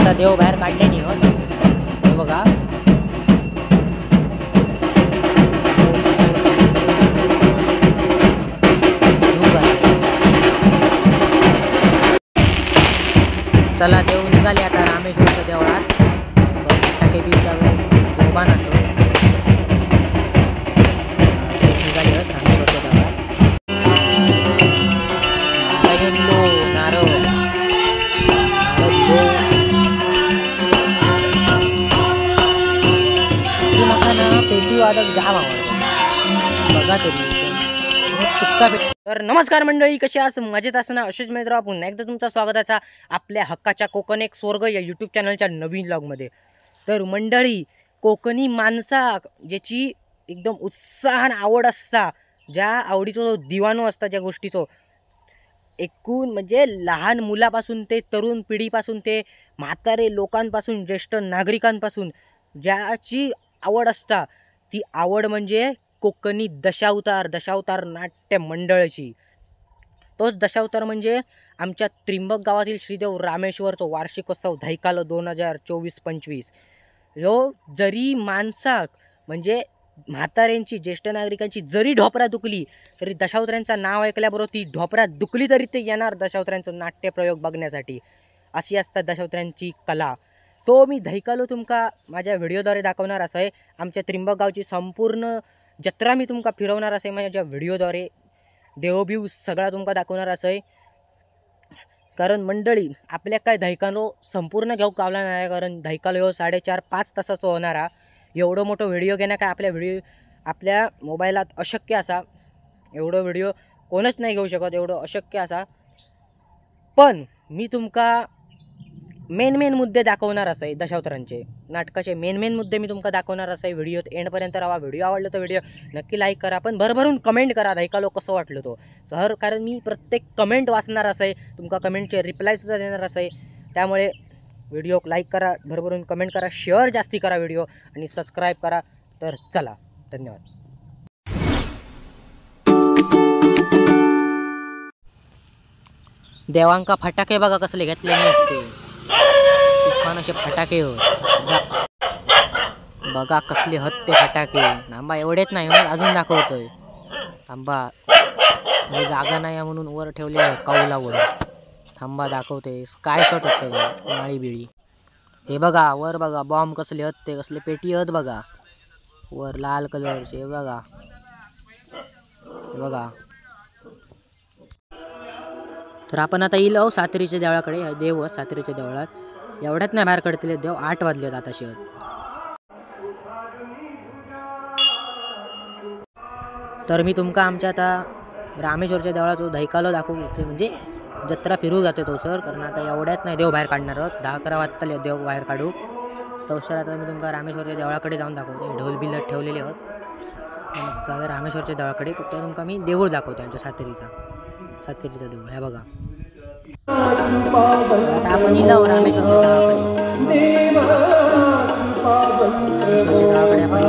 आता देव बाहेर काढले नाही हो, हे बघा. चला देव निघाले आता रामेश्वरच्या देवळात. फटाके बी जोमानाचं निघाले रामेश्वरच्या देवळात. नारळ मला ना पेटी वादक जाम आवडतं बघा तरी. तर नमस्कार मंडळी, कशी आहात? मजेत असताना असेच मित्र पुन्हा एकदा तुमचं स्वागताचा आपल्या हक्काच्या कोकण एक स्वर्ग या यूट्यूब चॅनलच्या नवीन व्लॉगमध्ये. तर मंडळी, कोकणी माणसा ज्याची एकदम उत्साहान आवड असता, ज्या आवडीचो जो दिवानो असता, ज्या गोष्टीचो एकूण म्हणजे लहान मुलापासून ते तरुण पिढीपासून ते म्हातारे लोकांपासून ज्येष्ठ नागरिकांपासून ज्याची आवड असता, ती आवड म्हणजे कोकणी दशावतार नाट्य मंडळाची. तोच दशावतार म्हणजे आमच्या त्रिंबक गावातील श्रीदेव रामेश्वरचा वार्षिकोत्सव धैकालो 2024-25. ह्यो जरी माणसाक म्हणजे म्हाताऱ्यांची ज्येष्ठ नागरिकांची जरी ढोपरा दुखली तरी दशावतारांचं नाव ऐकल्याबरोबर ती ढोपरा दुखली तरी ते येणार दशावतारांचं नाट्यप्रयोग बघण्यासाठी. अशी असतात दशावतारांची कला. तो मी धैकालो तुमका माझ्या व्हिडिओद्वारे दाखवणार असं आहे. आमच्या त्रिंबक गावची संपूर्ण जत्रा मी तुमका फिरवणार असे माझ्या व्हिडिओद्वारे. देवबिव सगळा तुमका दाखवणार असं आहे. कारण मंडळी, आपल्या काय धैकालो संपूर्ण घेऊ कावला नाही, कारण धैकालो 4.5-5 तासाचा होणारा एवढं मोठं व्हिडिओ घेणं काय आपल्या मोबाईलात अशक्य असा. एवढं व्हिडिओ कोणच नाही घेऊ शकत, एवढं अशक्य असा. पण मी तुमका मेन मुद्दे दाखवणार असं आहे. दशावतारांचे नाटकाचे मेन मुद्दे मी तुमका दाखवणार असं आहे. व्हिडिओत एंडपर्यंत राहा. व्हिडिओ आवडलं तर व्हिडिओ नक्की लाईक करा, पण भरभरून कमेंट करा धैकालो कसं वाटलं तो सर, कारण मी प्रत्येक कमेंट वाचणार असं आहे, तुमका कमेंटचे रिप्लायसुद्धा देणार असं आहे. त्यामुळे व्हिडिओ लाईक करा, भरभरून कमेंट करा, शेअर जास्ती करा व्हिडिओ आणि सबस्क्राईब करा. तर चला, धन्यवाद. देवांका फटाके बघा कसले घेतले नाहीत ते, तुफान असे फटाके बघा कसले हत ते फटाके. थांबा, एवढेच नाही अजून दाखवतोय. थांबा, जागा नाही म्हणून वर ठेवले आहेत काऊलावर. थांबा दाखवते. स्काय शॉट आहेत सगळं, माळी बिळी. हे बघा वर बघा बॉम्ब कसले हत ते, कसले पेटी हत बघा वर लाल कलरचे. हे बघा, हे बघा. तर आपण आता येईल सातेरीच्या देवळाकडे. देव सातेरीच्या देवळात एवढ्यात नाही बाहेर काढतील देव. 8 वाजलेत आता शेत. तर मी तुमका आमच्या आता रामेश्वरच्या देवळाचा धैकालो दाखवू म्हणजे जत्रा फिरू जाते तो सर, कारण आता एवढ्यात नाही देव बाहेर काढणार आहोत. 10-11 वाजता देव बाहेर काढू तो सर. आता मी तुमका रामेश्वरच्या देवळाकडे जाऊन दाखवतो. ढोल बिल्लट ठेवलेले आहोत. जाऊया रामेश्वरच्या देवळाकडे. फक्त तुमका मी देऊळ दाखवतो आमच्या सातेरीचा देऊळ. हे बघा. आता आपण इलो रामेश्वरच्या देवळाकडे. रामेश्वरच्या देवळाकडे आपण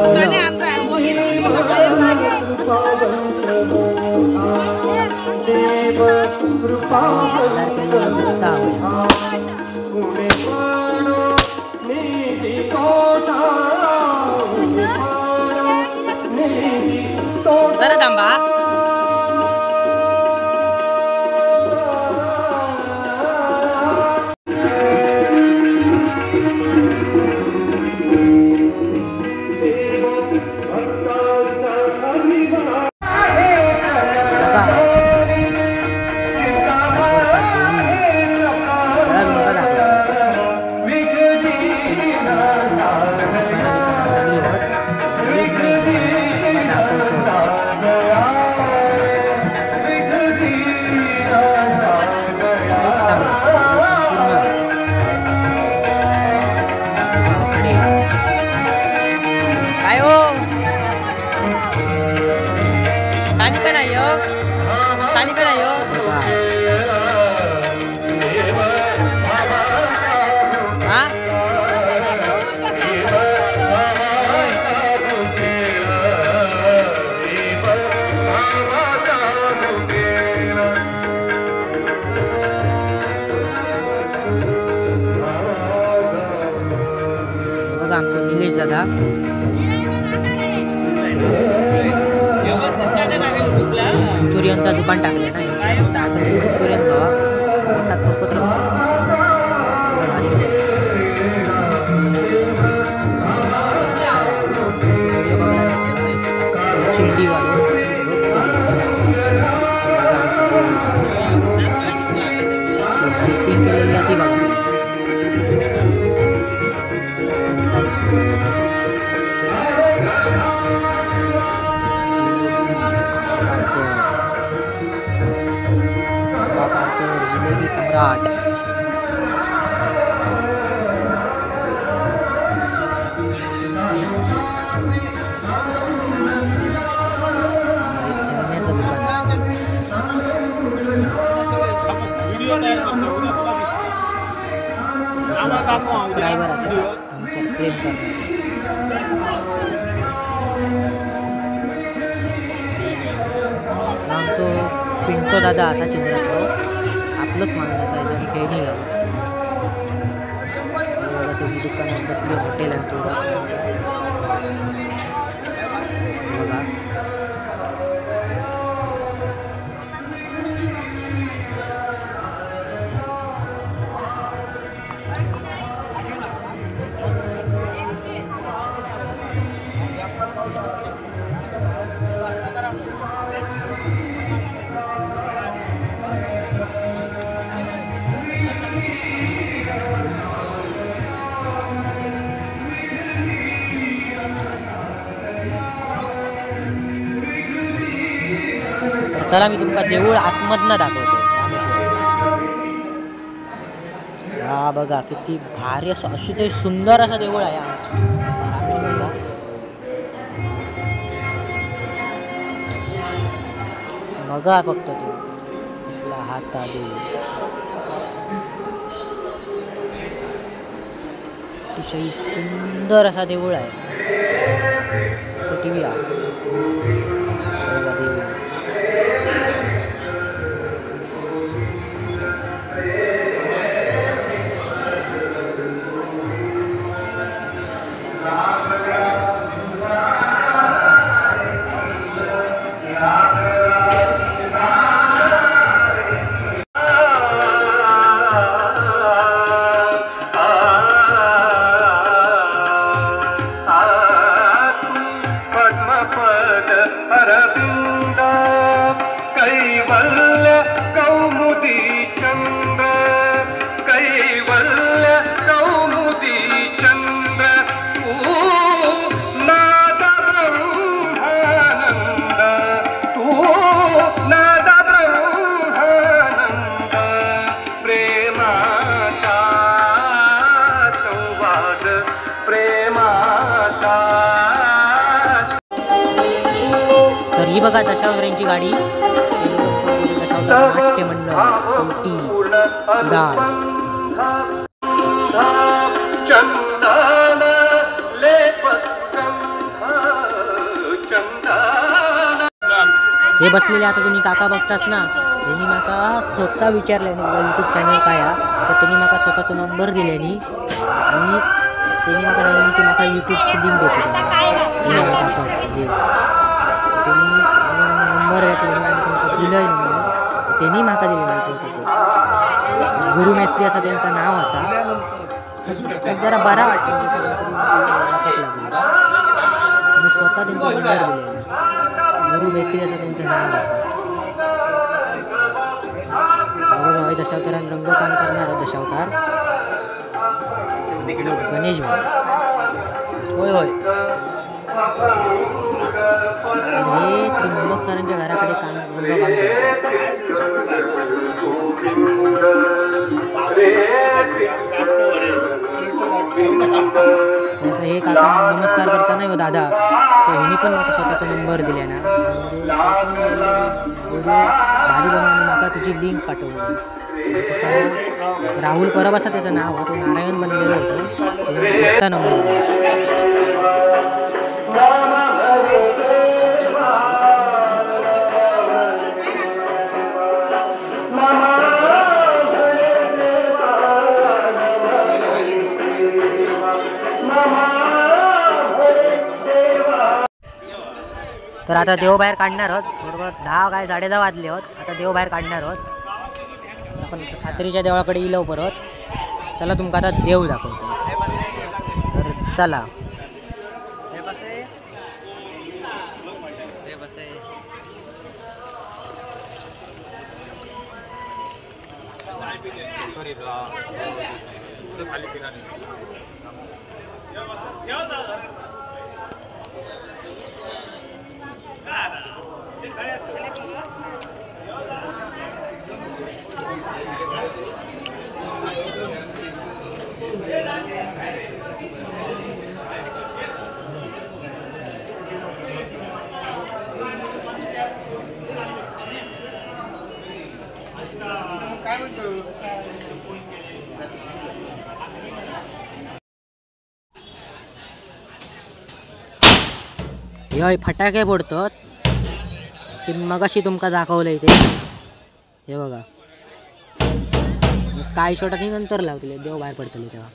बाजार केलेलं दिसता. तर थांबा. बघा आमचा निलेश दादा मंचुरियनचा दुकान टाकले ना आताचे मंचुरियन खावा मोठा चौकत राहतो भारी व्हिडिओ बघायला असते शिर्डी वालो लाइटिंग केलेली आहे ती बघा जिलेबी सम्राट खेळण्याचं दुकान सबस्क्रायबर असेल आमच्यावर प्रेम करणार आमचो पिंटो दादा असा चिंद्रात आपलंच माणूस असायचं आणि खेळणी घ्यावं सगळी दुकानात बसले हॉटेल आणि बघा चला मी तुमका देऊळ आतमधनं दाखवतो हा बघा किती भारी असं अतिशय सुंदर असा देऊळ आहे रामेश्वरचा बघा फक्त तो कसला हात देऊळ अतिशय सुंदर असा देऊळ आहे CCTV बघा देऊळ तर ही बघा दशावतारांची गाडी दशावतार नाट्य मंडळ कोटी उडाळ हे बसलेले आता तुम्ही काका बघतास ना त्यांनी माका स्वतः विचारले यूट्यूब चॅनल काय तर त्यांनी माका स्वतःचा नंबर दिल्यानी आणि त्यांनी माका सांगितलं की माका यूट्यूबची लिंक देतो काका हे त्यांनी नंबर घेतला आणि त्यांना दिलंय नंबर त्यांनी माका दिले स्वतःचे गुरु मेस्त्री असं त्यांचं नाव असा जरा बरा वाटलं मी स्वतः त्यांचा नंबर दिले गुरु मेस्त्री असं त्यांचं नाव असं बघा दशावतारांत रंगकाम करणार दशावतार गणेश भाई होय होय हे त्रिंबककरांच्या घराकडे रंगकाम करतात हे काका नमस्कार करताना हो दादा तर ह्यांनी पण मला स्वतःचा नंबर दिला ना व्हिडिओ भारी बनवून माका तुझी लिंक पाठवली त्याचा राहुल परब असा त्याचं नाव तो नारायण बनलेलं होतं त्याने स्वतः नंबर दिला Mama तर आता देव बाहेर काढणार आहोत. बरोबर 10 काय 10:30 वाजले आहोत. आता देव बाहेर काढणार आहोत. आपण सातेरीच्या देवळाकडे येलो परत. चला तुमका आता देव दाखवतो. तर चला. हे फटाके फोडतात ते मगाशी तुमका दाखवलंय ते. हे बघा स्काय शॉट आणि नंतर लावतले देव बाहेर पडतले तेव्हा.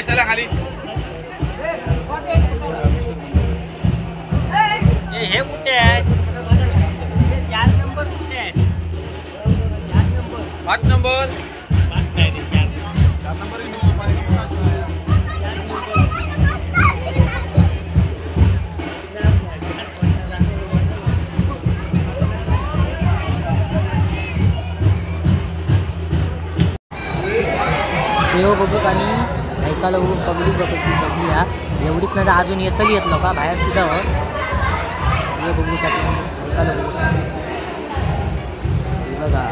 चला खाली हे कुठे आहे 4 नंबर कुठे आहे 5 नंबर देव बघू आणि ऐकायला बघू पगडी बघायची जगली हा एवढीच नाही तर अजून येतली येतलो का बाहेर सुद्धा हो हे बघूसाठी ऐकायला बघूसाठी बघा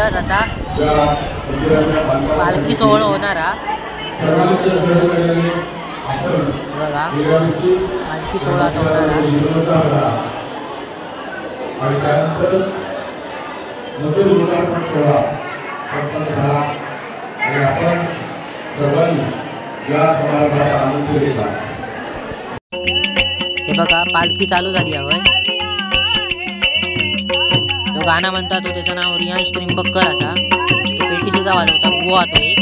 आता पालखी सोहळा होणार बघा पालखी सोहळा होणार हे बघा पालखी चालू झाली आहे तो गाणं म्हणतात तो त्याचं नाव रियांश त्रिंबककर असा तो पेटी सुद्धा वाजवता बुवा तो एक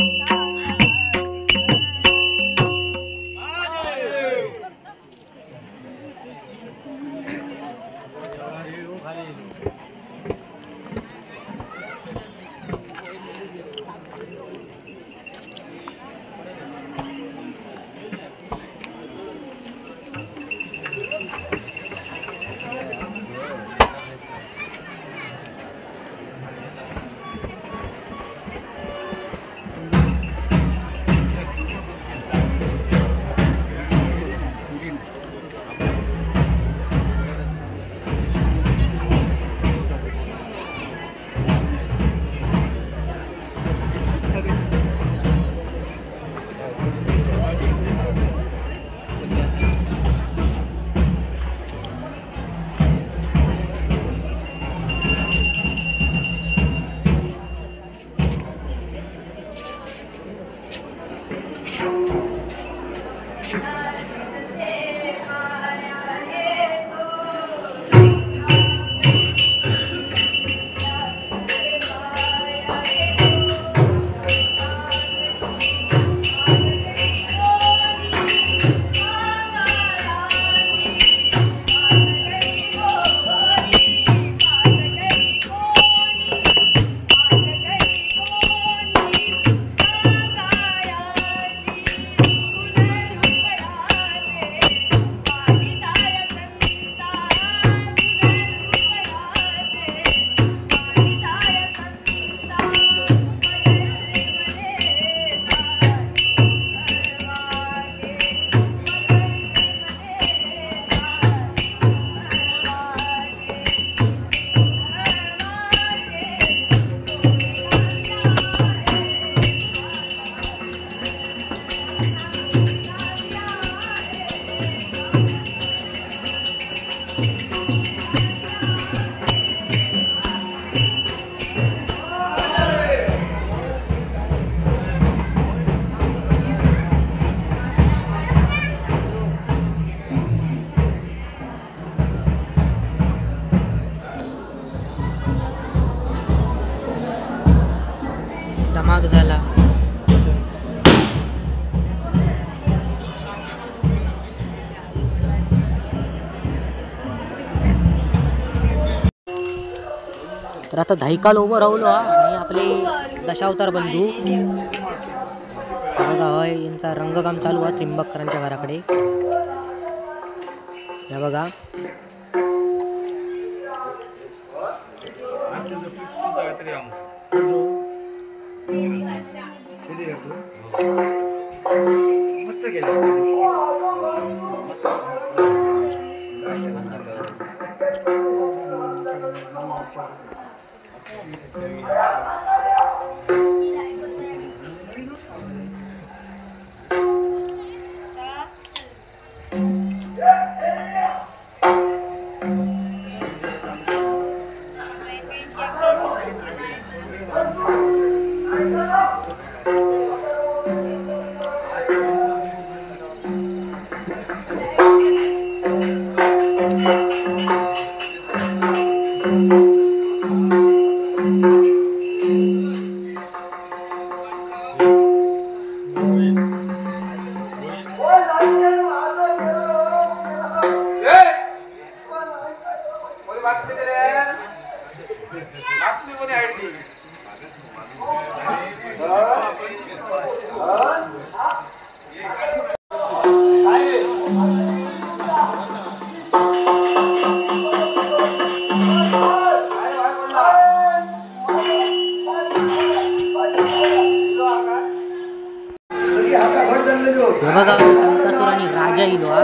तर आता धायकाल उभं राहलो आणि आपले दशावतार बंधू बघा होय यांचा रंगकाम चालू आहे त्रिंबककरांच्या घराकडे. या बघा बघा संतासुर आणि राजा इलो हा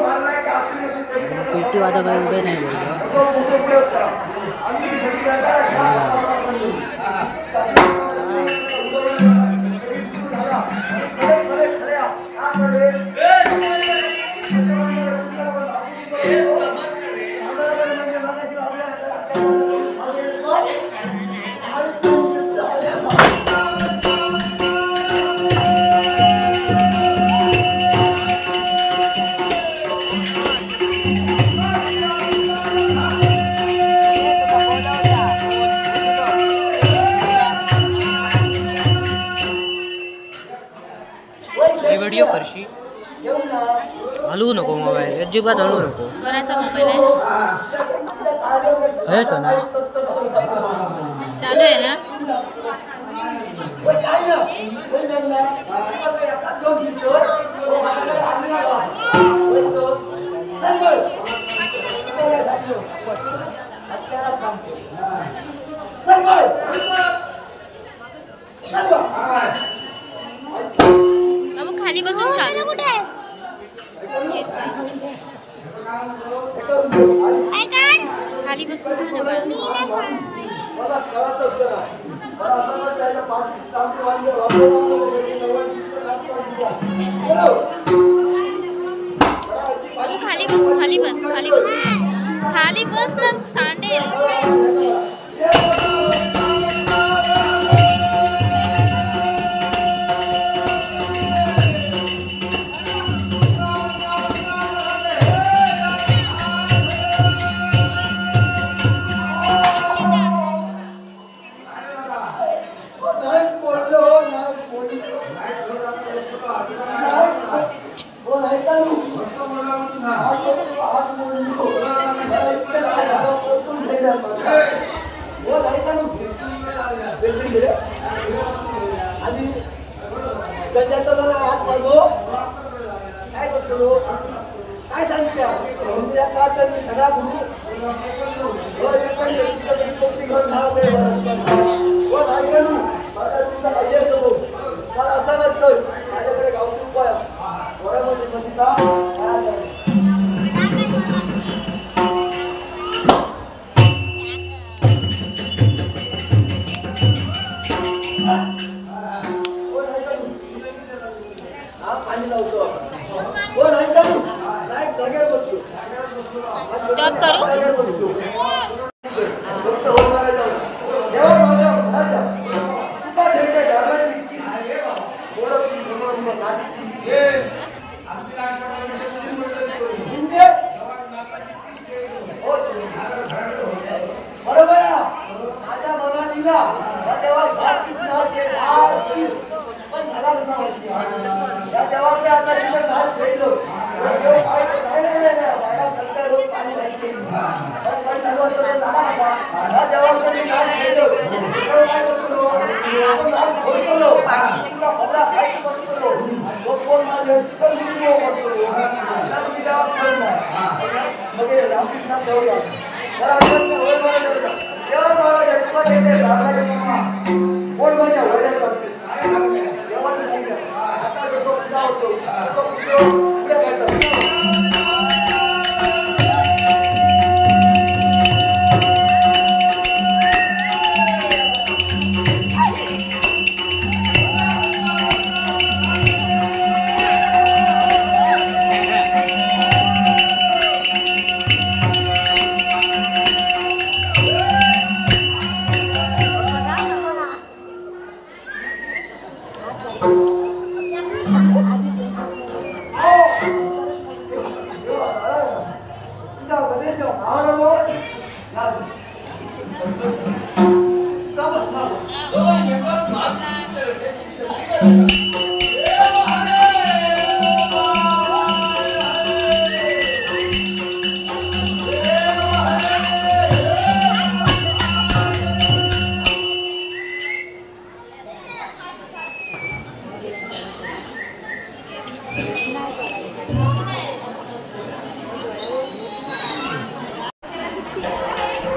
पेटी वादक एवढे नाही व्हिडिओ करशी हलवू नको मोबाईल अजिबात हलवू नको. कोणाचा मोबाईल आहे? हेच ना चालू आहे ना. खाली बसून खाली बसून खाली बस ना सांडेल.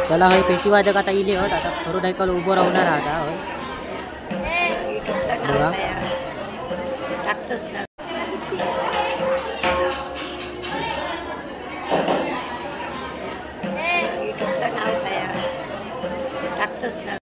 चला होय पेटी वाजक आता इले होत आता खरं ऐकाल उभं राहणार आता होय बघा टाकतच ना टाकतच ना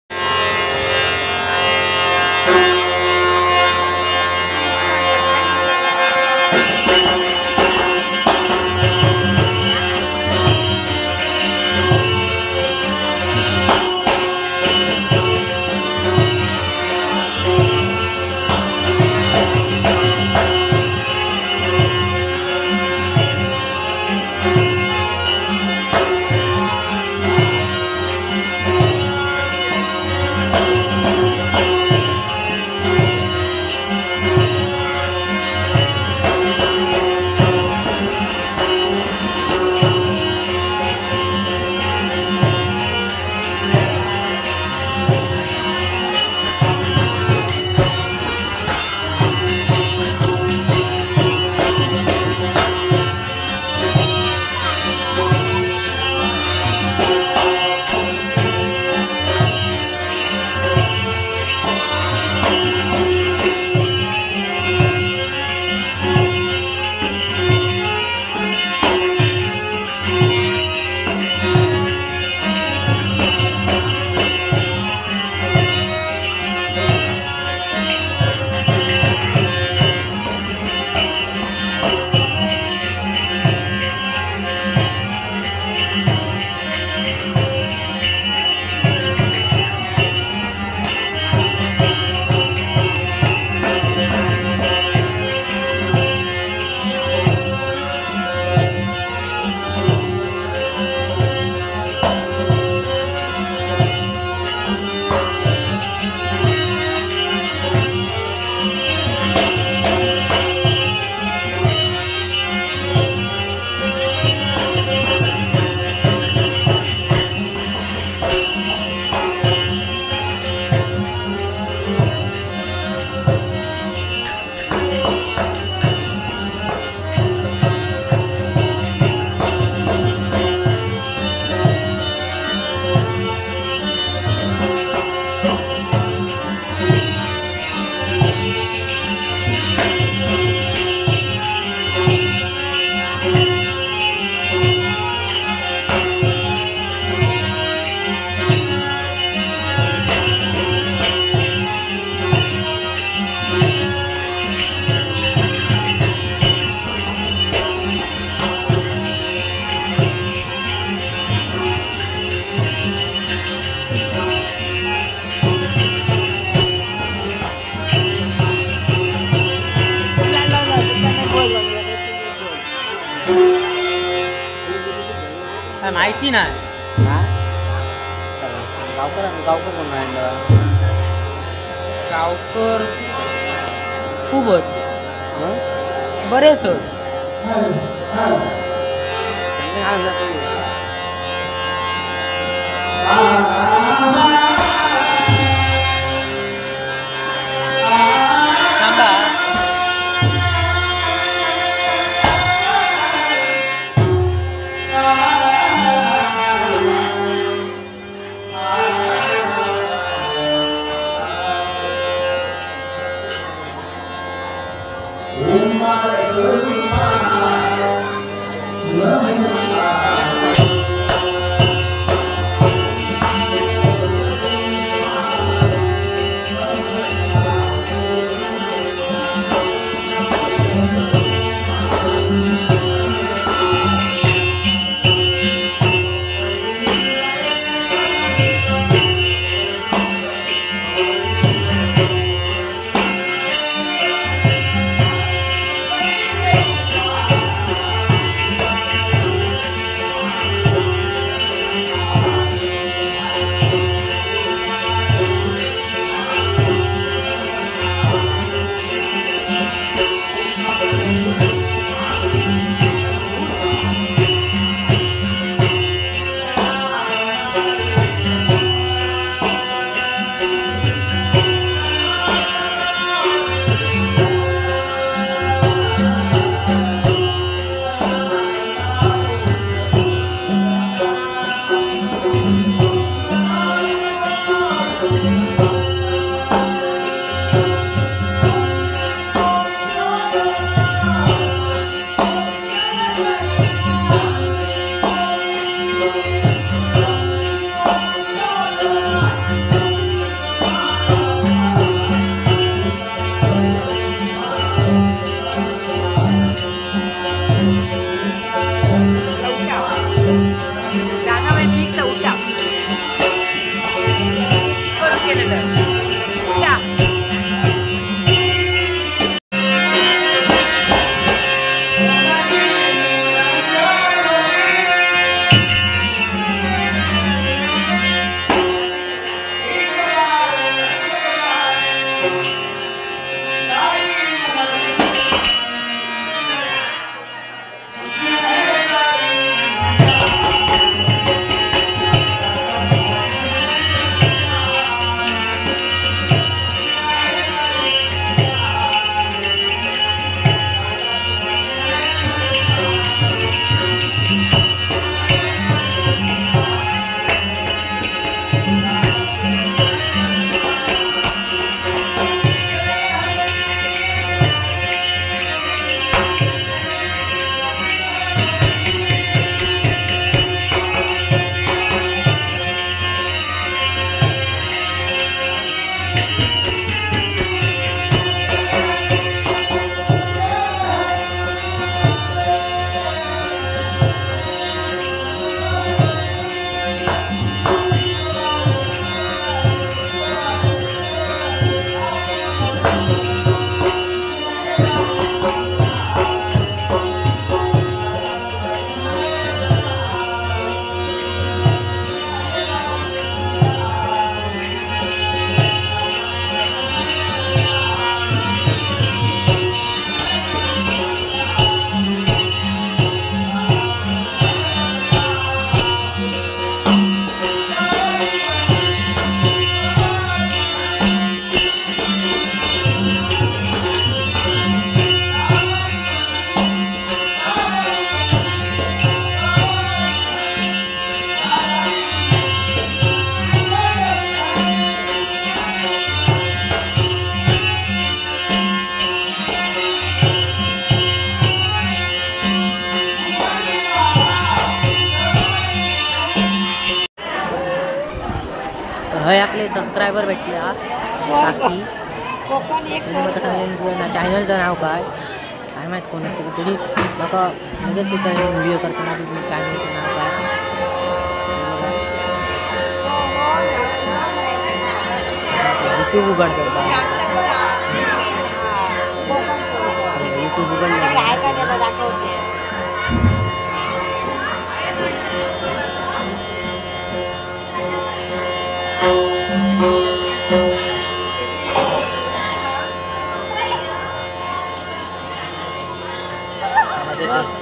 माहिती नाही गावकर गावकर कोण गावकर खूप बरेच होत हय आपले सबस्क्रायबर भेटले हा बाकी कसं सांगेन चॅनलचं नाव काय काय माहीत कोण तरी म्हाका लगेच विचारले व्हिडिओ करताना तुझं चॅनलचं नाव काय यूट्यूब उघडतो यूट्यूब उघडलं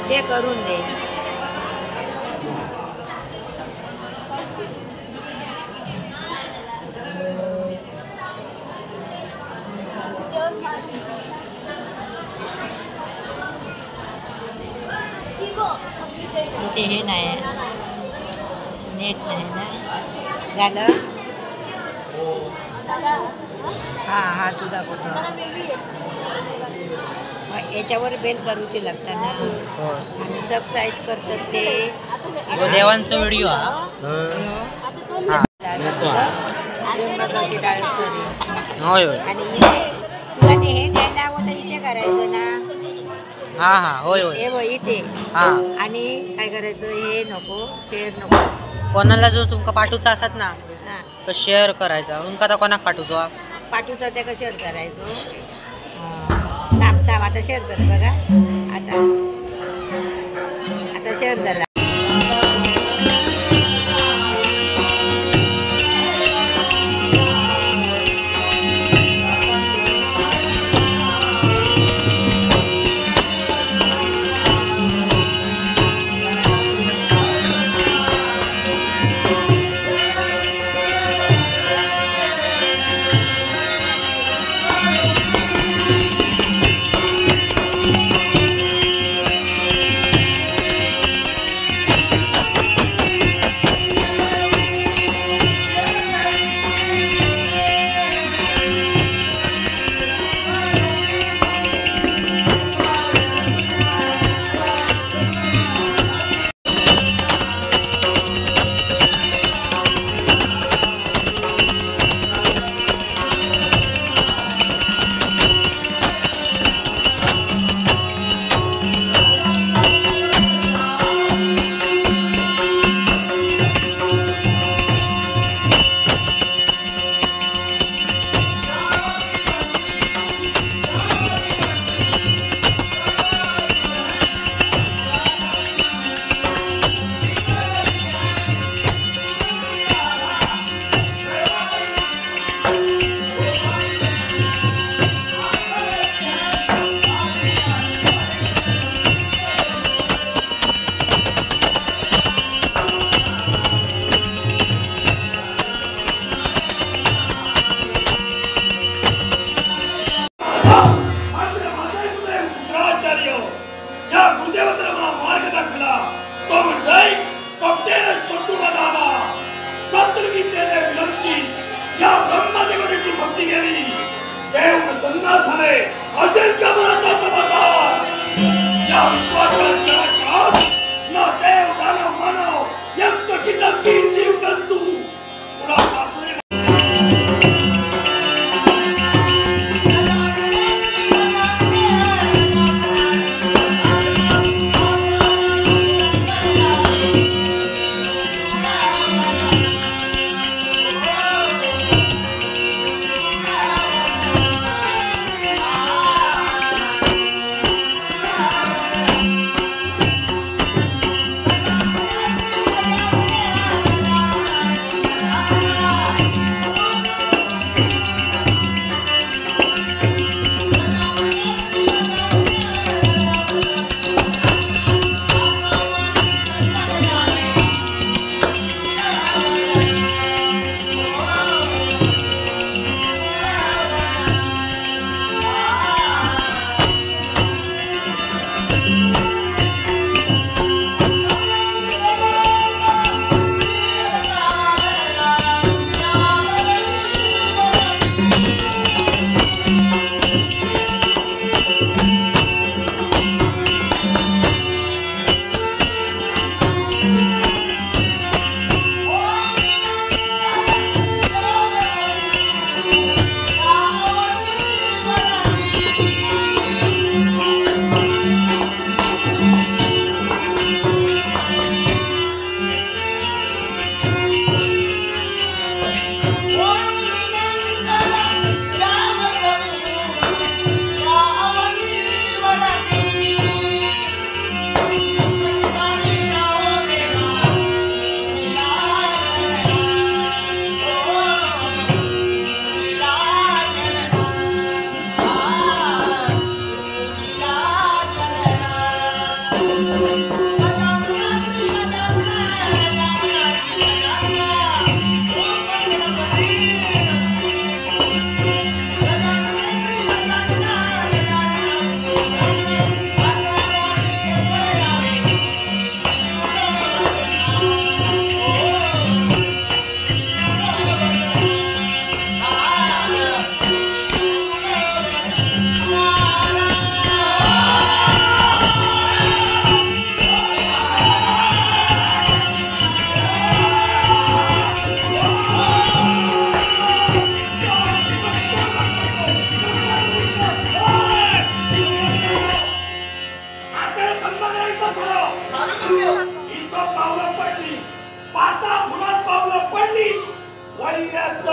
ते करून दे हे नाही नेट नाही ना झालं हा हा तुझा फोटो याच्यावर बेल करूची लागतात ना आणि सबस्क्राईब करतात ते देवांचा व्हिडिओ आणि हे द्यायला हवं तर इथे करायचं ना हा हा होय होय हे बघ इथे हा आणि काय करायचं हे नको शेअर नको कोणाला जो तुमका पाठवचा असत ना हा तर शेअर करायचा तुमका आता कोणाक पाठवचो पाठवचा त्या शेअर करायचो थांब आता शेअर कर बघा आता शेअर झाला सर्व कीड जीव जंतू कुणापासून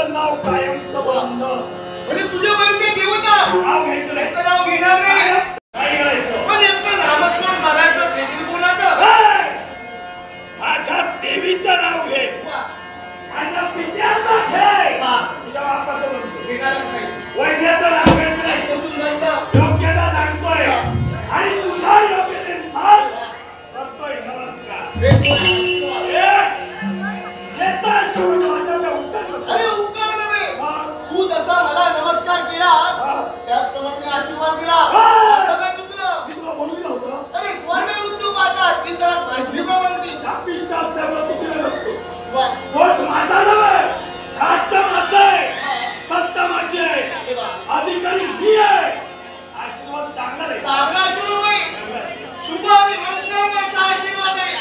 नाव कायमचं बंद म्हणजे तुझ्या वैद्य देवता नाव घेतलं त्याचं नाव घेणार नाही काय करायचं पण एकटं नामस्मरण मारायचं काहीतरी बोलायचं माझ्या देवीचं नाव घे माझ्या पित्याचं घे तुझ्या बापाचं म्हणतो घेणारच नाही वैद्याचं नाव घेतलंय बसून जायचं योग्यता सांगतोय आणि तुझ्या योग्यतेनुसार करतोय नमस्कार अरे उपकार नव्हे तू जसा मला नमस्कार केलास त्याचप्रमाणे आशीर्वाद दिला असं काय चुकलं मी तुला बोलली नव्हतं अरे स्वर्ग मृत्यू पाहतात ती जरा भाषिका बनती शापिष्ट असल्यामुळे तू केलं नसतो वा दोष माझा नव्हे राज्य माझं आहे सत्ता माझी आहे अरे वा अधिकारी मी आहे आशीर्वाद चांगला आहे चांगला आशीर्वाद आहे शुभ आणि मंगलमय आशीर्वाद आहे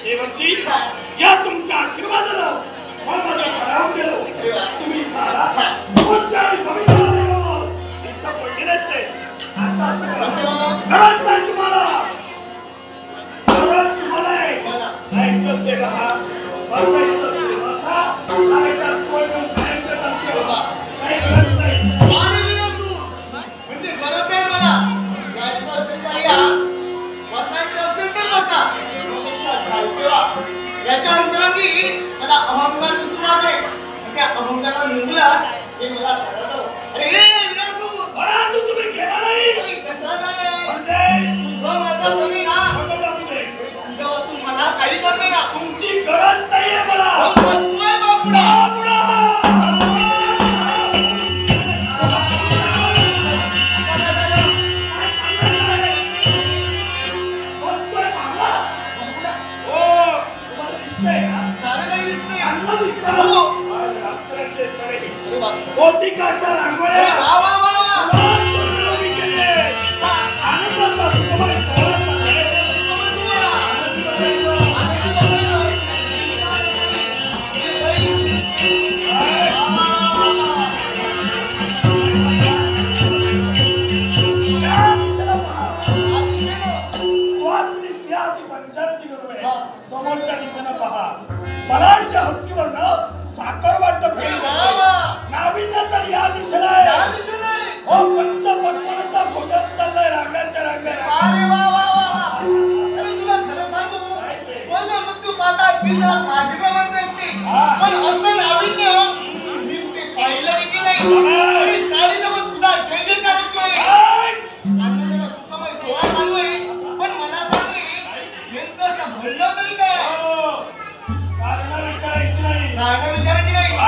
देवर्षी या तुमच्या आशीर्वादानं मन मध्ये खराब केलो तुम्ही झाला उच्च आणि पवित्र देव इथं पडलेच आहे आता असं करा गरज नाही तुम्हाला गरज तुम्हाला आहे जायचं असेल हा बसायचं असेल बसा जायचं कोण खायचं असेल काही गरज नाही म्हणजे गरज आहे मला जायचं असेल तर या बसायचं असेल तर बसा याच्या अंतराने मला अहंकार दिसून आले त्या अहंकारा निघला हे मला अरे तुम्ही गेला नाही कसा काय म्हणजे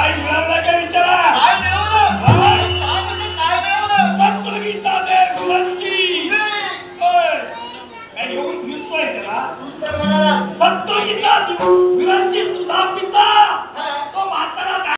काय मिळालं काय विचारा काय मिळवलं? काय? काय म्हणजे काय मिळवलं? सत्तरगीता दे मुलांची नाही. होय. काय येऊन फिरतोय त्याला तूच तर म्हणाला. सत्तरगीता मुलांची तुझा पिता तो म्हातारा काय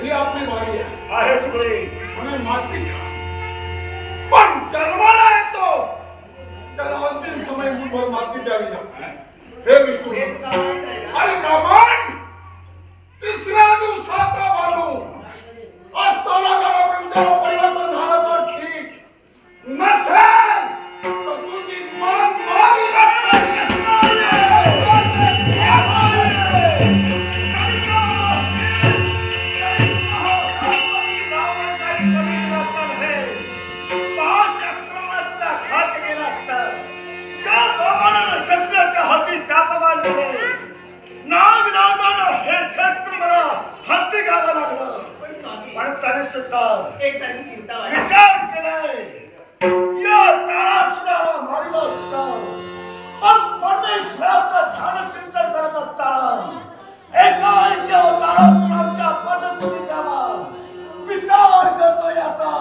ही आपली वाडी आहे. आहे तुकडे म्हणून माती खा. पण जन्माला येतो त्याला अंतिम समय मुठभर माती द्यावी लागते. हे विष्णू आणि ब्राह्मण तिसऱ्या दिवसाचा बांधू असताना जरा त्याला परिवर्तन झालं तर ठीक नसेल तर तुझी मन मारी विचार केलाय या तारासुराला मारिलं असतं पण परमेश्वराचं ध्यान चिंतन करत असताना एका तारासुराच्या पद्धती द्यावा विचार करतोय आता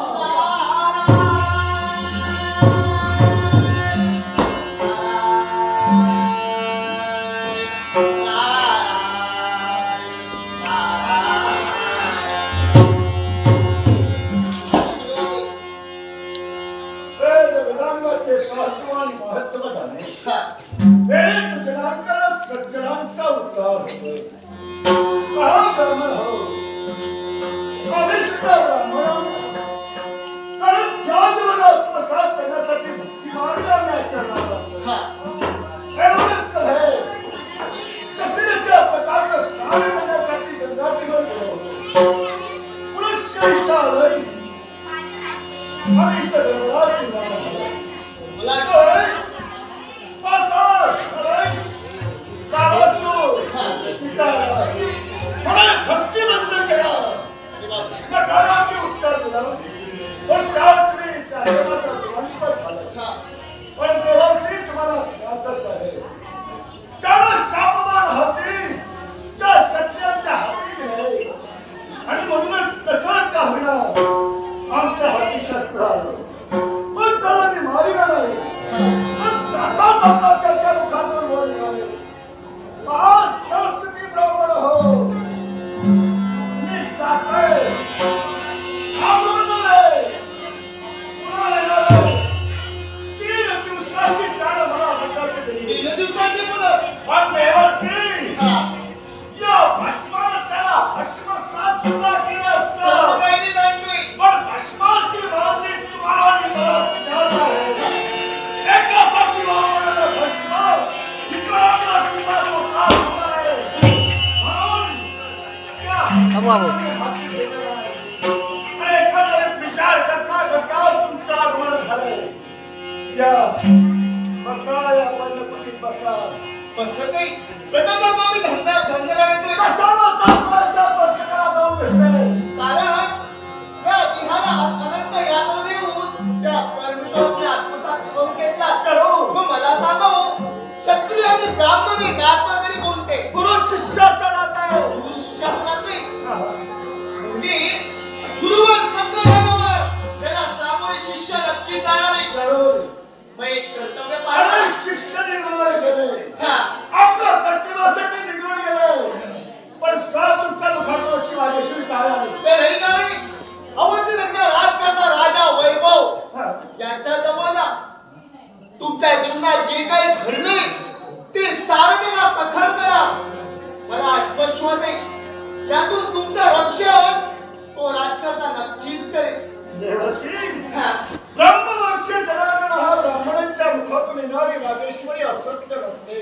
ब्राह्मणांच्या मुखातून येणारी राजेश्वरी असत्य नसते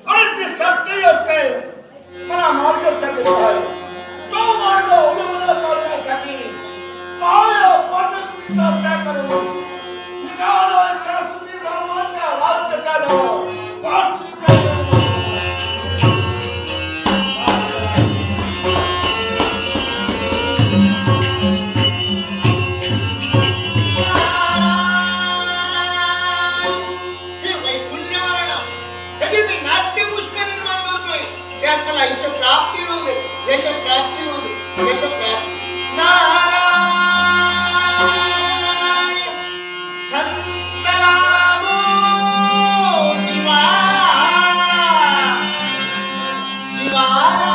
आणि ती सत्य प्राप्ती होऊ दे, यश प्राप्ती होऊ दे, यश प्राप्ती. नारायण छंदलामो शिवा शिवाला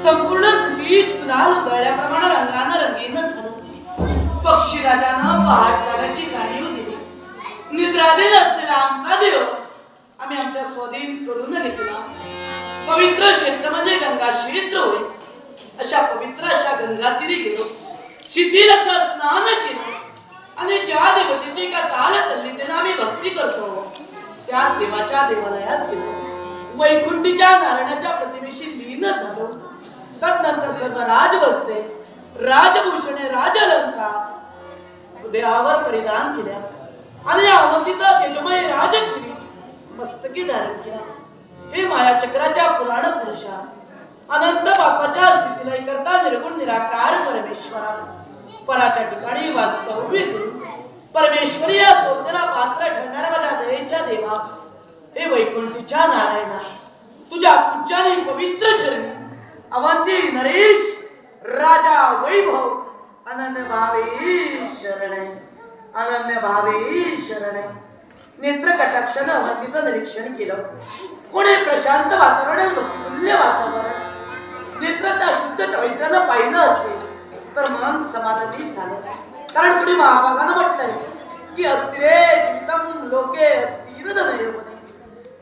संपूर्ण स्पीच गुलाल उधळल्याप्रमाणे रंगानं रंगीन झालं. पक्षीराजानं पहाट झाल्याची जाणीव दिली. निद्राधीन असलेला आमचा देव आम्ही आमच्या स्वाधीन करून घेतला. पवित्र क्षेत्र म्हणजे गंगा क्षेत्र होय. अशा पवित्र अशा गंगा तीरी गेलो. शिथिल असं स्नान केलं आणि ज्या देवतेची का ताल तल्लीतेनं आम्ही भक्ती करतो त्याच देवाच्या देवालयात गेलो. वैकुंठीच्या नारायणाच्या प्रतिमेशी लीन झालो. तदनंतर सर्व राजवस्ते, राजभूषणे, राजलंकार उदयावर परिधान केल्या आणि अवंतीचा तेजमय राजगिरी मस्तकी धारण केला. हे माया चक्राच्या पुराण पुरुषा, अनंत बापाच्या स्थितीला करता निर्गुण निराकार परमेश्वरा, पराच्या ठिकाणी वास्तव्य करून परमेश्वरी या सोन्याला पात्र ठरणाऱ्या माझ्या दयेच्या देवा, हे वैकुंठीच्या नारायणा, तुझ्या पूज्याने पवित्र चरणी अवंती नरेश राजा वैभव अनन्य भावे शरण आहे, अनन्य भावे शरण आहे. नेत्र कटाक्षानं अवंतीचं निरीक्षण केलं. कोणी प्रशांत वातावरण, भक्तितुल्य वातावरण, नेत्रात शुद्ध चैत्रानं पाहिलं असेल तर मन समाधानी झालं. कारण पुढे महाभागानं म्हटलंय की अस्थिरे जीवितम लोके अस्थिर धनयोपने,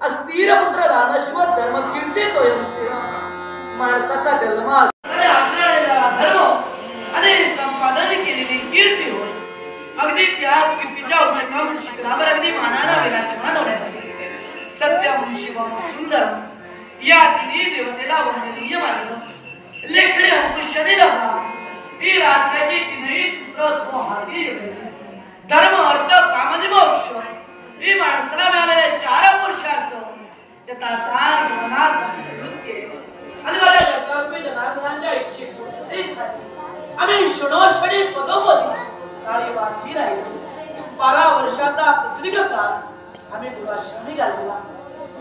अस्थिर पुत्र दानश्वर धर्म कीर्ती तोयम सेवा. माणसाचा जन्म हाताळलेला धर्म आणि संपादन केलेली कीर्ती होय. अगदी त्यात कीर्तीच्या उच्चतम शिखरावर अगदी मानाला विराजमान होण्यासाठी सत्यम शिवम सुंदर या तिन्ही देवतेला वंदनीय मानलं. लेखणे अंकुशने लग्न ही राजाची तीनही सूत्र स्वहाती धर्म अर्थ काम आणि मोक्ष ही माणसाला मिळालेले 4 पुरुषार्थ त्याचा सार जीवनात आणि माझ्या जगारूपी जनार्दनाच्या इच्छेसाठी आम्ही क्षणोक्षणी पदोपदी कार्यवाही राहिलो. 12 वर्षाचा प्रदीर्घ काळ आम्ही गुरुआश्रमी घालवला.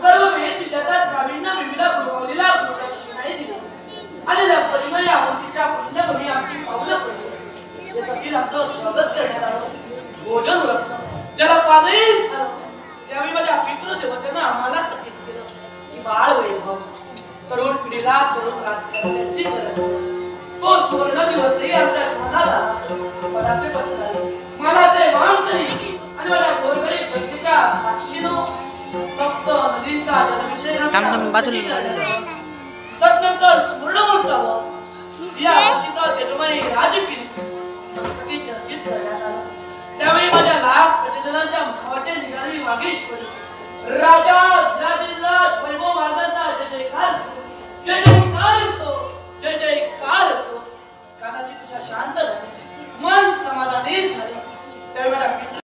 सर्व वेद जगात प्रावीण्य विविध गुरुवलीला गुरुदक्षिणाही दिली आणि त्या परिमय आवतीच्या पुण्यभूमी आमची पावलं पडली. येथील आमचं स्वागत करण्यात आलं. भोजन उरकलं, जलपानही झालं. त्यावेळी माझ्या पितृदेवतेनं आम्हाला कथित केलं की बाळ वैभव, तरुण पिढीला तरुण राजकारण्याची गरज. तो सुवर्ण दिवसही आमच्या जीवनात आला. पदाचे पत्र आले, मनाचे मान तरी आणि माझ्या गोरगरीब व्यक्तीच्या साक्षीनं सप्त नदींचा जलविषय. तदनंतर सुवर्ण मोठावर या आवतीचा तेजोमय राजकीय मस्तकी चर्चित करण्यात आला. त्यावेळी माझ्या लाख प्रजजनांच्या मुखावाटे निघालेली वागेश्वरी राजा धीराज वैभव महाराजांचा जय जयकार असो, जय जयकार असो, जय जयकार असो. कानाची तुझ्या शांत झाली, मन समाधानी झाले. त्यावेळी माझ्या पितृ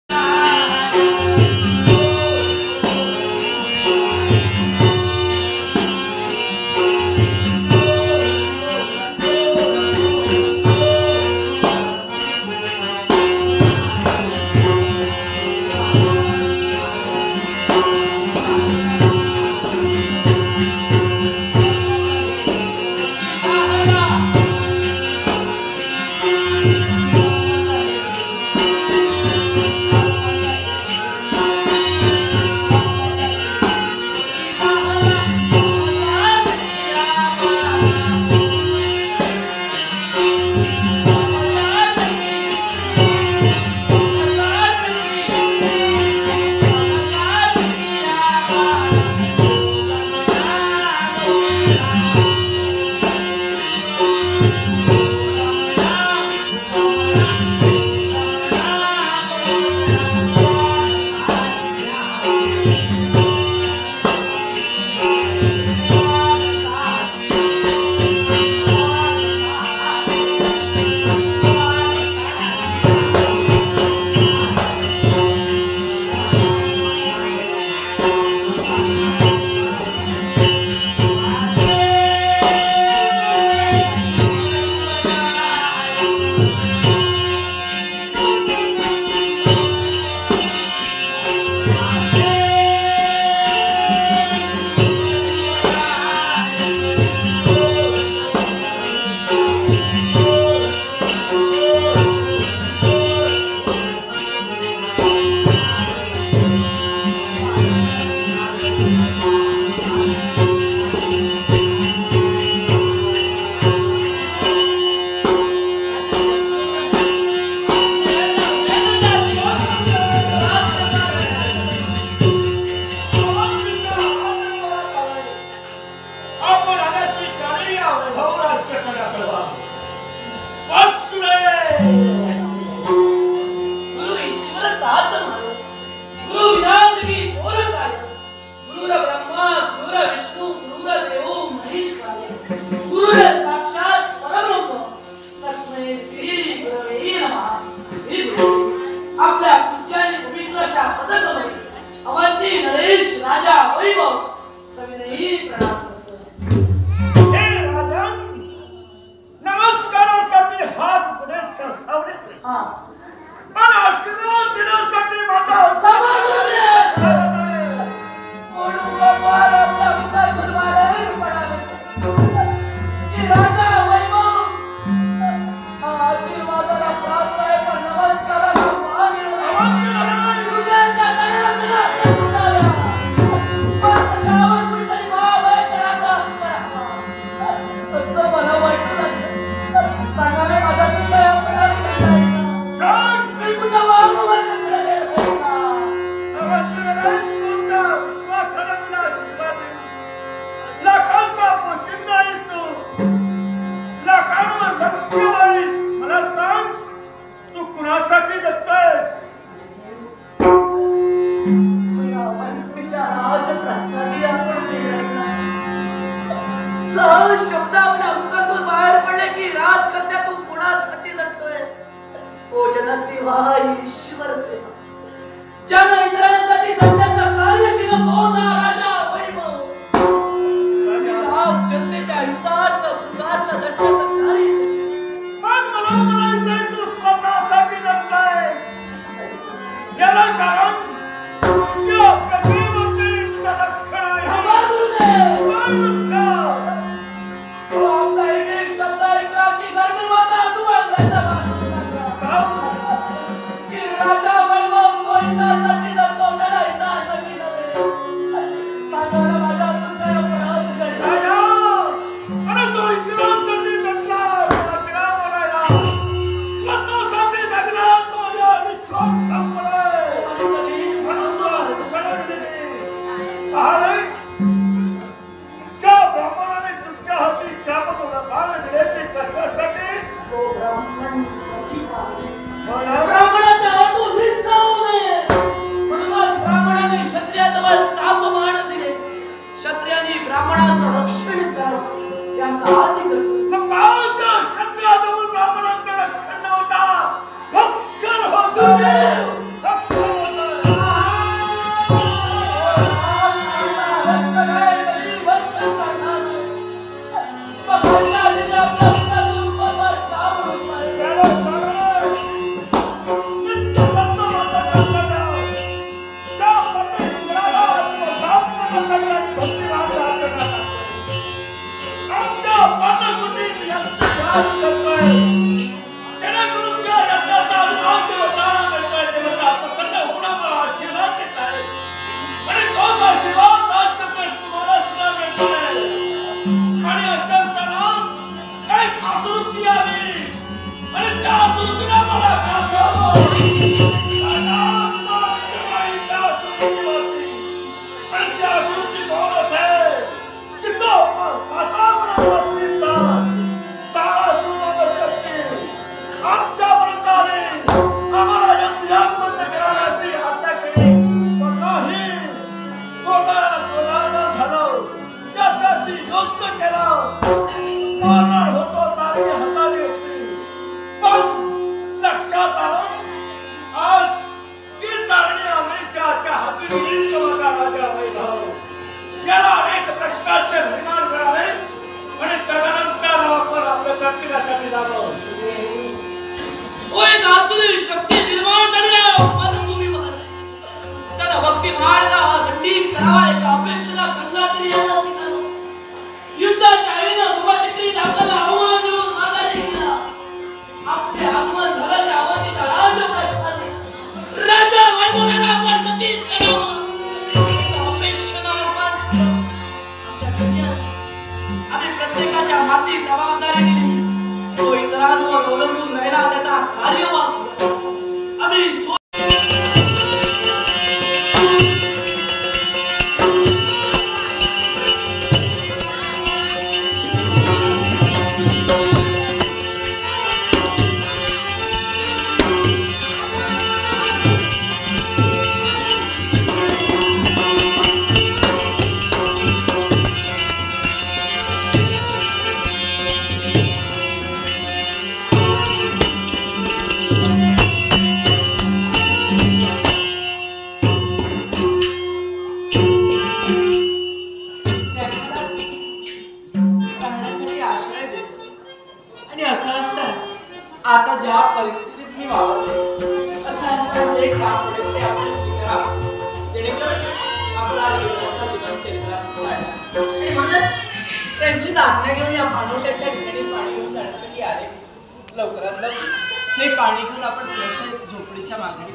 पण आशीर्वाद देण्यास राजप्रसादी आपण सहज शब्द आपल्या मुखातून बाहेर पडले की राजकर्त्या तू कोणासाठी जगतोय? भोजनासेवा, ईश्वर सेवा. ज्यानं इतरांसाठी जगण्याचं कार्य केलं तो ना राजा वैभव. जनतेच्या हितार्थ सुखार्थ जगण्याचं कार्य. पण मला म्हणायचंय तू स्वतःसाठी जगतायस. याला कारण या प्रतिमेमध्ये तुझं लक्षण आहे. तो आपला एक शब्द ऐकला की गर्भमाता तू ऐकायचा की राजा वैभव सोयीसाठी जगतो त्याला हितासाठी नव्हे. माझ्या हातून काय अपराध घडला? राजा, अरे तो इतरांसाठी जगला, वाचला म्हणायला. स्वतःसाठी जगला तो या विश्वास संपलाय. म्हणून तो सडक दिली. अरे, ज्या ब्राह्मणाने तुमच्या हाती चापत बाण दिले ते कशासाठी? तो ब्राह्मण ब्राह्मणाच्या हातून विसावू नये म्हणूनच ब्राह्मणाने क्षत्रियाजवळ चाप बाण दिले. क्षत्रियाने ब्राह्मणाचं रक्षण करावं याचा अधिकार. मग पाहत क्षत्रियाजवळ ब्राह्मणाचं रक्षण नव्हता, भक्षण होतं. भक्षण होतं. आता ज्या परिस्थितीत मी वावरते असं असतं जे काम पडेल ते आपण स्वीकारावं जेणेकरून आपला जीवनाचा जीवनचरित्र आणि म्हणूनच त्यांचीच आज्ञा घेऊन या पाणवट्याच्या ठिकाणी पाणी घेऊन जाण्यासाठी आले. लवकरात लवकर हे पाणी घेऊन आपण पुरेशा झोपडीच्या माघारी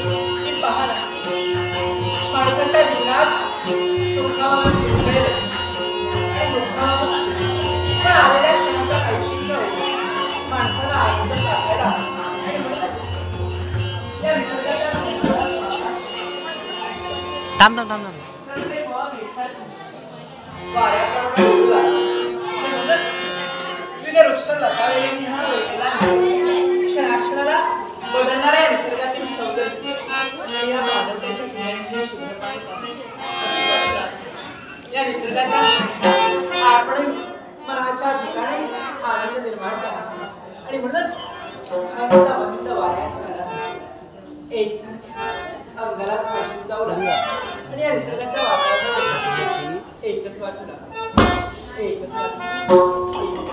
की पहा ना, माणसाच्या जीवनात सुखावं दुर्मिळ आणि दुःखावं सुख. पण आलेल्या क्षणाचा काहीशी माणसाला आनंद साधायला आणि म्हणतात या निसर्गाच्या थांब थांब थांब थांब. वाऱ्याप्रमाणे उडला आणि म्हणतात विविध वृक्ष लतावेलींनी हा वेगळा क्षणाक्षणाला बदलणाऱ्या निसर्गातील सौंदर्य आणि या मानवतेच्या किनाऱ्यातील शुभ्रपाणी या निसर्गाच्या आपण मनाच्या ठिकाणी आनंद निर्माण करा आणि म्हणत मंद मंद वाऱ्याच्या एकसारख्या अंगाला स्पर्श लावला आणि या निसर्गाच्या वातावरणात एकच वाटू लागला एकच वाटू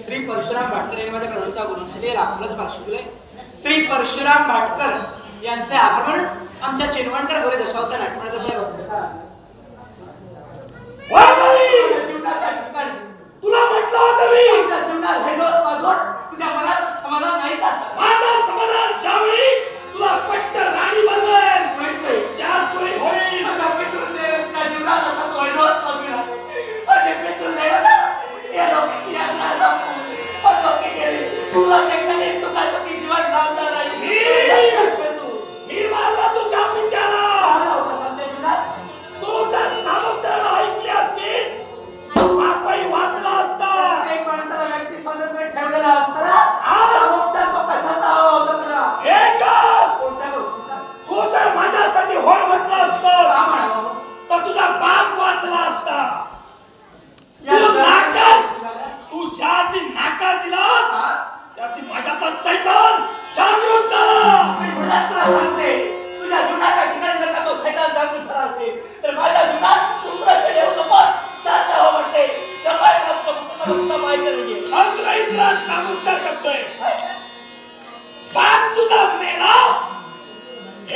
श्री परशुराम भाटकर यांनी माझ्या करोडचा गुरुश्री आपलंच भाषण केलंय. श्री परशुराम भाटकर यांचे आभार म्हणून आमच्या चिनवणकर गोरे दशावतार नाटकाचा तुला म्हटलं होतं मी आमच्या जीवनात हे दोष माझोर तुझ्या मनाचं समाधान नाही का? माझं समाधान ज्यावेळी तुला पट्ट राणी बनवलं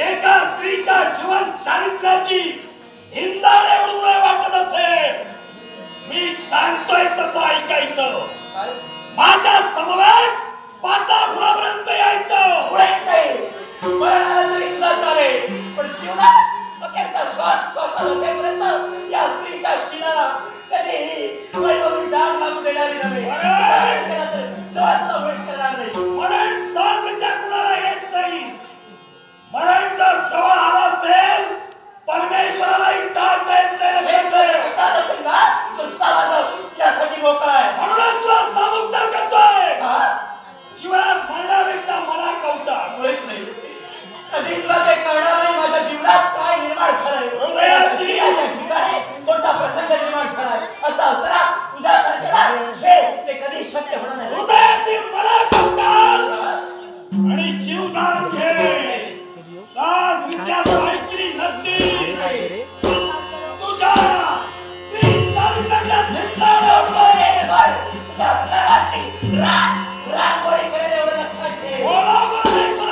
एका स्त्रीच्या जीवन चारित्र्याची हिंदाडे उडवणे वाटत असेल, मी सांगतोय तसं ऐकायचं. माझ्या समवेत पाताळापर्यंत यायचं. पुढेच नाही मरणाला तरी सुद्धा चालेल, पण जीवनात अखेरचा श्वास श्वासाला असेपर्यंत या स्त्रीच्या शिलाला कधीही वैभवी डाग लागू देणारी नव्हे. जवळचा वेळ करणार नाही. मरण सहजरित्या कुणाला येत नाही. मरण जर जवळ आला असेल, परमेश्वरालाही टाळता येत नाही. यासाठी मोकळा आहे. म्हणूनच तुला सामुपचार करतोय. जीवनात मरणापेक्षा मला कवतात. मुळेच नाही. कधी तुला ते कळणार नाही माझ्या जीवनात काय निर्माण झालंय, कोणता प्रसंग निर्माण झालाय. असं असताना तुझ्यासारख्याला ते कधी शक्य होणार नाही. हृदयाची मला कवतात आणि जीवदान घे. सात विद्यात ऐकली नसती तुझ्या रांगोळी करेल एवढं लक्षात ठेव. बोला परमेश्वर.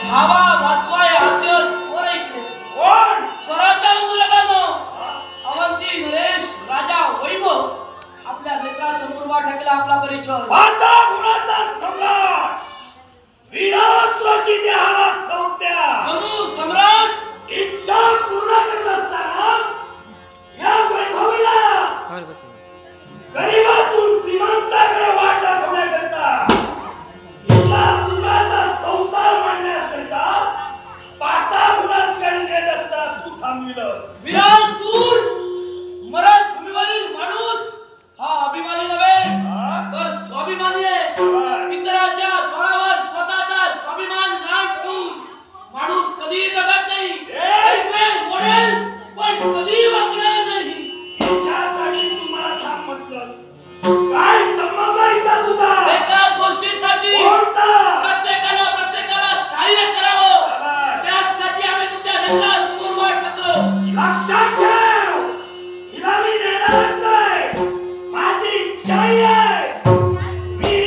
भावा वाचवाय आद्य स्वर ऐकले. कोण? स्वराच्या उंदरानो अवंती नरेश राजा वैभव आपल्या मित्रासमोर वाटकला आपला परिचय. आता गुणाचा सम्राट वीरास्वाची देहाला संज्ञा मनु सम्राट इच्छा पूर्ण करत असताना या वैभवीला गरीबातून श्रीमंताकडे वाट दाखवण्याकरता, हिचा कुटुंबाचा संसार मांडण्याकरता पाटा गुणाचकडे नेत असता तू थांबविलंस. विरासूर मरत भूमीवरील माणूस हा अभिमानी नव्हे तर स्वाभिमानी आहे. इतरांच्या तोंडावर स्वतःचा स्वाभिमान गाठ ठेवून माणूस कधी जगत नाही. एक वेळ मोडेल पण कधी वागणार नाही. याच्यासाठी तुम्हाला थांब म्हटलं. काय संबंध आहे इथं तुझा? एकाच गोष्टीसाठी कोणता? प्रत्येकाला सहाय्य करावं, त्यासाठी आम्ही तुमच्या नेत्रासमोर वाट लागलो. लक्षात ठेव, हिला मी नेणारच आहे. माझी इच्छा आहे. मी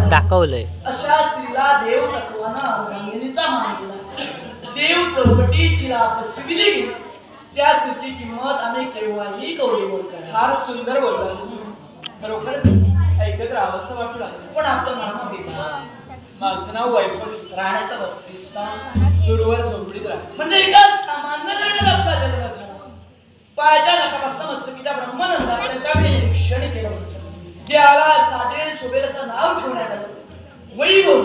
दाखवलंय अशा स्त्रीला देव तत्वाना अर्धांगिनीचा मान दिला. देव चौकटीचीला बसविली गेली. त्या स्त्रीची किंमत आम्ही केव्हाही कवडी बोलतो. फार सुंदर बोलला तुम्ही. खरोखरच ऐकत राहावंसं वाटलं. पण आपलं नाव घेतलं. माझं नाव वैभव. राहण्याचं बसतीस्थान दूरवर झोपडीत राह. म्हणजे एका सामान्य करण्यात आपला जन्म झाला. पायाच्या नकापासून मस्तकीच्या ब्रह्मानंदापर्यंत आम्ही निरीक्षण केलं होतं. त्याला साजेल शोभेल असं नाव ठेवण्यात आलं. वैभव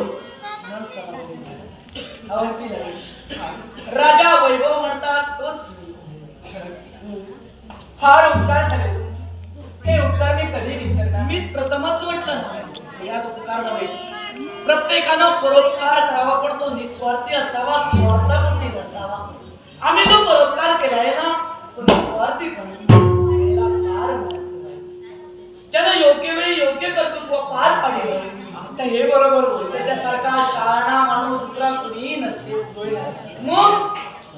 राजा वैभव म्हणतात तोच मी. फार उपकार झाले. हे उपकार मी कधी विसरणार. मी प्रथमच म्हटलं ना या उपकार नव्हे. प्रत्येकानं परोपकार करावा पण तो निस्वार्थी असावा, स्वार्थापोटी नसावा. आम्ही जो परोपकार केलाय ना तो निस्वार्थी पण ज्यानं योग्य वेळी योग्य कर्तृत्व पार पाडले हे बरोबर बोल. त्याच्यासारखा शहाणा माणूस दुसरा कुणीही नसेल. मग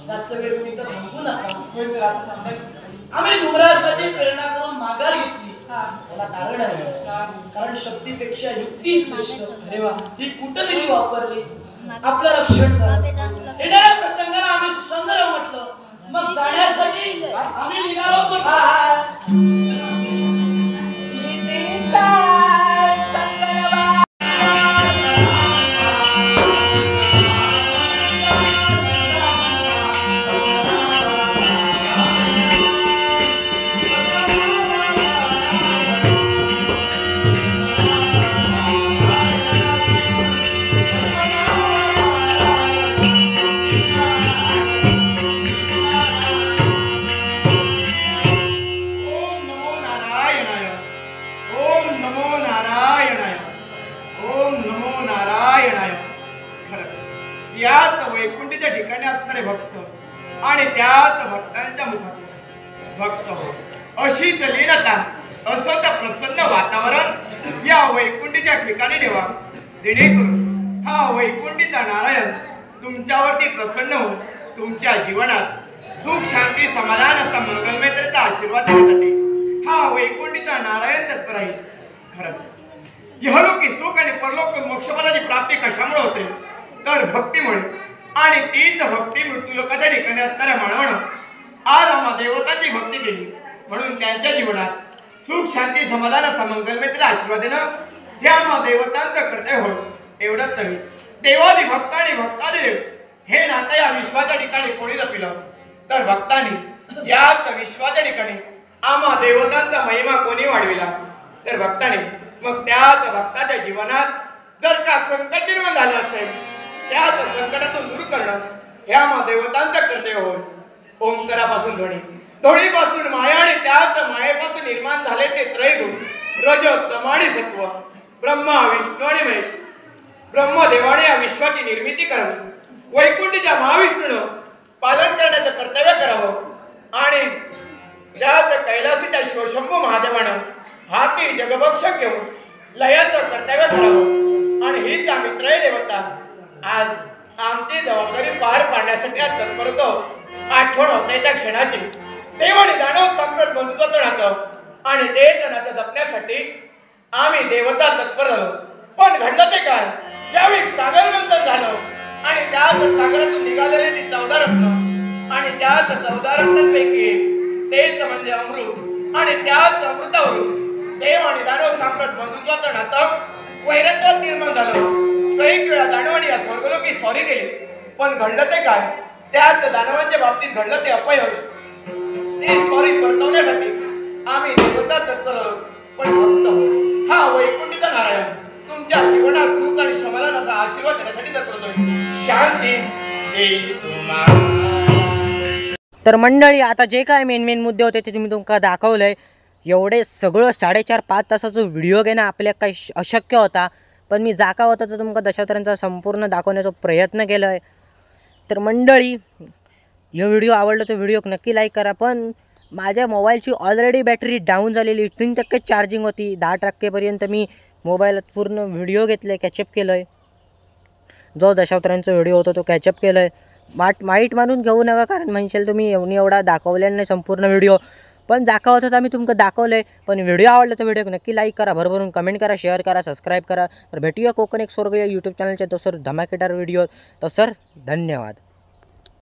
जास्त वेळ तुम्ही तर थांबू नका. आम्ही धुम्रासाची प्रेरणा करून माघार घेतली. त्याला कारण आहे. कारण शक्तीपेक्षा युक्ती श्रेष्ठ. अरे वा. ही कूटनीती वापरली. आपलं रक्षण झालं. येणाऱ्या प्रसंगाला आम्ही सुसंदर म्हटलं. मग जाण्यासाठी आम्ही निघालो. वैकुंठीच्या ठिकाणी असणारे भक्त आणि त्यात भक्तांच्या मुखातून भक्त हो अशीच लीनता असं प्रसन्न वातावरण या वैकुंठीच्या ठिकाणी ठेवा, जेणेकरून हा वैकुंठीचा नारायण तुमच्यावरती प्रसन्न होऊन तुमच्या जीवनात सुख शांती समाधान असा मंगलमयतेचा आशीर्वाद देण्यासाठी हा वैकुंठीचा नारायण तत्पर आहे. खरंच इहलोकी सुख आणि परलोक मोक्षपदाची प्राप्ती कशामुळे होते तर भक्तीमुळे. आणि तीच भक्ती मृत्यू लोकाच्या ठिकाणी असणाऱ्या मानवानं आज आम्हा देवतांची भक्ती केली म्हणून त्यांच्या जीवनात सुख शांती समाधान असा मंगलमयतेचा आशीर्वाद देणं हे आम्हा देवतांचं कर्तव्य होय. एवढंच नव्हे, देवादी भक्त आणि भक्तादेव हे नातं या विश्वाच्या ठिकाणी कोणी जपिलं तर भक्तांनी याच विश्वाच्या ठिकाणी आम्हा देवतांचा महिमा कोणी वाढविला तर भक्तांनी. मग त्याच भक्ताच्या जीवनात जर का संकट निर्माण झालं असेल त्याच संकटातून दूर करणं हे आम्हा देवतांचं कर्तव्य होय. ओंकारापासून ध्वनीपासून माया आणि त्याच मायेपासून निर्माण झाले ते त्रयगुण रज तम आणि सत्व ब्रह्मा विष्णू आणि महेश. ब्रह्मदेवाने या विश्वाची निर्मिती करावी, वैकुंठीच्या महाविष्णूनं पालन करण्याचं कर्तव्य करावं आणि त्यात कैलासीच्या शिवशंभू महादेवानं हाती जगभक्षक घेऊन लयाचं कर्तव्य करावं. आणि हीच आम्ही त्रय देवता आज आमची जबाबदारी पार पाडण्यासाठी आज तत्पर होतो. आठवण होते त्या क्षणाची देव आणि दानव संकट बंधुत्वाचं नातं आणि तेच नातं जपण्यासाठी आम्ही देवता तत्पर झालो. पण घडलं ते काय ज्यावेळी सागर मंथन झालं आणि त्याच सागरातून निघालेली ती 14 रत्न आणि त्याच 14 रत्नांपैकी तेच म्हणजे अमृत आणि त्याच अमृतावरून देव आणि दानव संकट बंधुत्वाचं नातं वैरत्वात निर्माण झालं. कैक वेळा दानवांनी या स्वर्गलोकी स्वारी केली पण घडलं ते काय त्यात दानवांच्या बाबतीत घडलं ते अपयश. ती स्वारी परतवण्यासाठी आम्ही देवता तत्पर आलो. पण भक्त हो हा वैकुंठीचा नारायण तुमच्या जीवनात सुख आणि समाधान असा आशीर्वाद देण्यासाठी तत्पर होतोय. शांती देई तुम्हाला. तर मंडळी आता जे काय मेन मुद्दे होते ते तुम्ही तुमका दाखवलंय. एवढे सगळं 4.5-5 तासाचा व्हिडिओ घेणं आपल्या काही अशक्य होता पण मी जाका होता तर तुमका दशावतारांचा संपूर्ण दाखवण्याचा प्रयत्न केलाय. तर मंडळी हे व्हिडिओ आवडला तर व्हिडिओ नक्की लाईक करा. पण माझ्या मोबाईलची ऑलरेडी बॅटरी डाऊन झालेली 3% चार्जिंग होती. 10% मी मोबाईलात पूर्ण व्हिडिओ घेतले कॅचअप केलं आहे. जो दशावतारांचा व्हिडिओ होता तो कॅचअप केलं आहे. माईट मानून घेऊ नका कारण म्हणशाल तुम्ही एवढा दाखवलेला नाही संपूर्ण व्हिडिओ. पण दाखवत होता आम्ही तुमचं दाखवलं आहे. पण व्हिडिओ आवडला तर व्हिडिओ नक्की लाईक करा, भरभरून कमेंट करा, शेअर करा, सबस्क्राईब करा. तर भेटूया कोकण एक स्वर्ग या यूट्यूब चॅनलच्या. तो सर धमाकेदार व्हिडिओ. तो सर धन्यवाद.